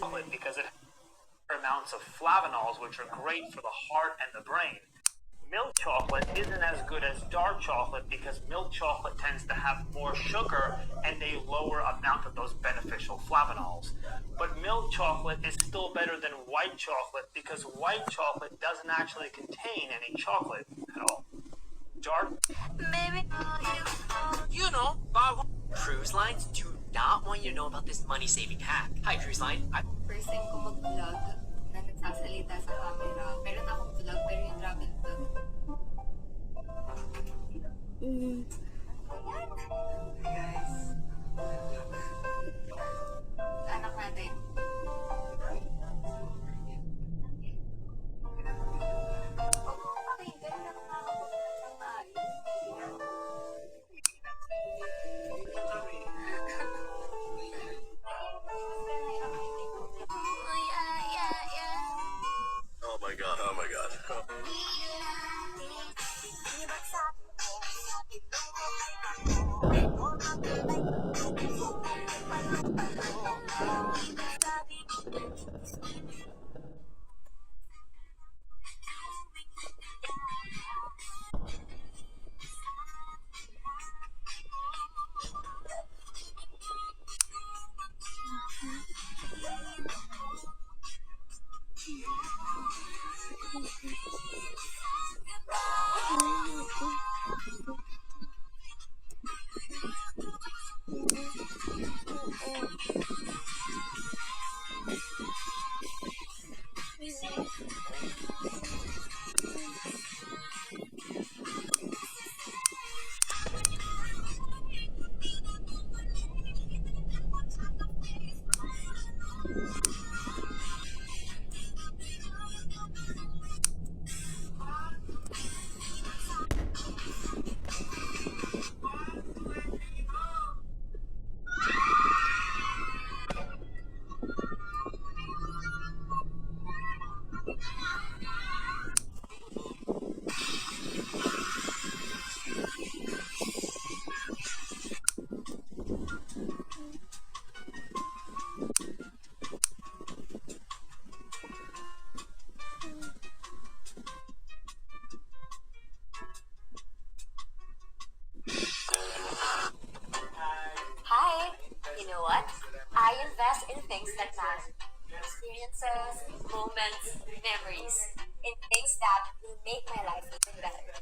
chocolate because it has amounts of flavanols, which are great for the heart and the brain. Milk chocolate isn't as good as dark chocolate because milk chocolate tends to have more sugar and a lower amount of those beneficial flavanols. But milk chocolate is still better than white chocolate because white chocolate doesn't actually contain any chocolate at all. Dark. Maybe. You know, Bob. Cruise lines do not want you to know about this money-saving hack. Hi, Cruise Line. First time ko mag-vlog na nagsasalita sa camera. Meron akong vlog pero yung travel vlog. Ayan. Guys. Anak natin. Okay, ganun lang nakakapunta ng maayos. Oh my god, oh my god. Hi! You know what? I invest in things that matter. Experiences, moments, memories. In things that will make my life even better.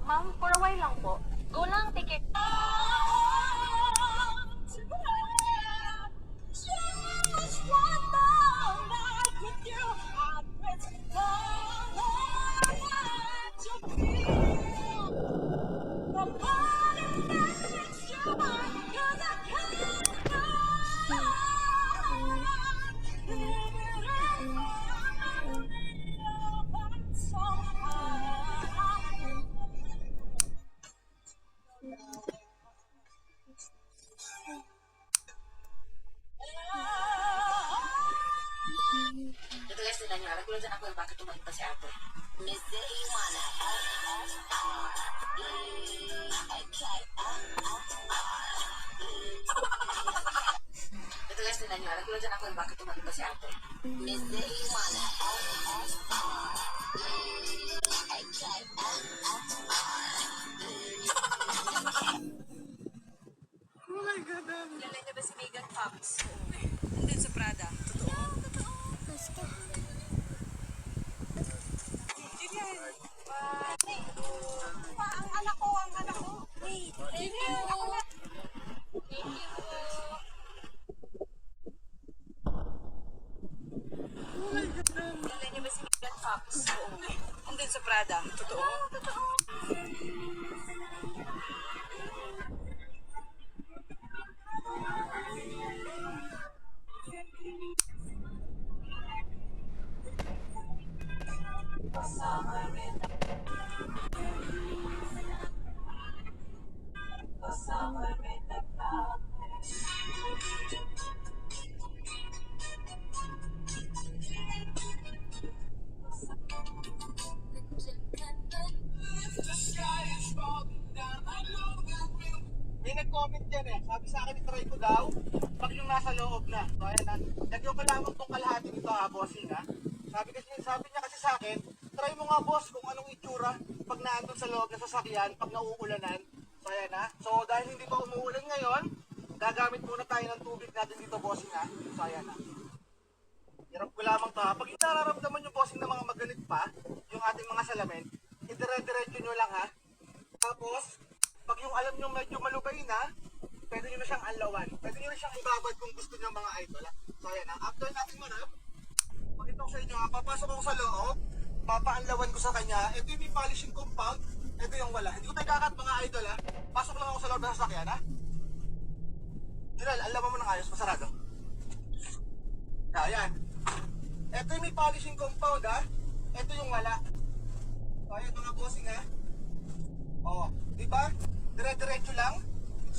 Ma'am, for a while lang po. Go lang, ticket. Ito guys, tignan nyo. Nagulat ako yung bakit tumakita si Ate. Miss Iwana. Ito guys, tignan nyo. Nagulat ako yung bakit tumakita si Ate. Miss Iwana. Oh my god. Kilala niyo ba si Megan Fox? Nandun sa Prada. Totoo? Ang anak ko. Wait, thank you. Thank you. Kilala niyo ba si Megan Fox? Nandun sa Prada. Totoo? nasa loob na. So ayan na. Lagyan ko lamang tong kalahati nito ha, bossing ha. Sabi niya kasi sa akin, try mo nga boss kung anong itsura pag naandun sa loob ng sasakyan, pag nauulanan. So ayan ha. So dahil hindi pa umuulan ngayon, gagamit muna tayo ng tubig natin dito, bossing ha. So ayan ha. Hirap ko lamang to ha. Pag hindi nararamdaman yung bossing na mga magalit pa, yung ating mga salamin, idire-diretso nyo lang ha. Tapos, pag yung alam nyo medyo malubay na, pwede nyo na siyang anlawan. Pwede nyo na siyang ibabad kung gusto nyo mga idol ha. So ayan ha. After natin manap, pakita ko sa inyo ha. Papasok ako sa loob, papaanlawan ko sa kanya. Ito yung may polishing compound, ito yung wala. Hindi ko tayo kakat mga idol ha. Pasok lang ako sa loob ng sasakyan ha. Junel, anlawan mo ng ayos, masarado. Ayan. Ito yung may polishing compound ha. Ito yung wala.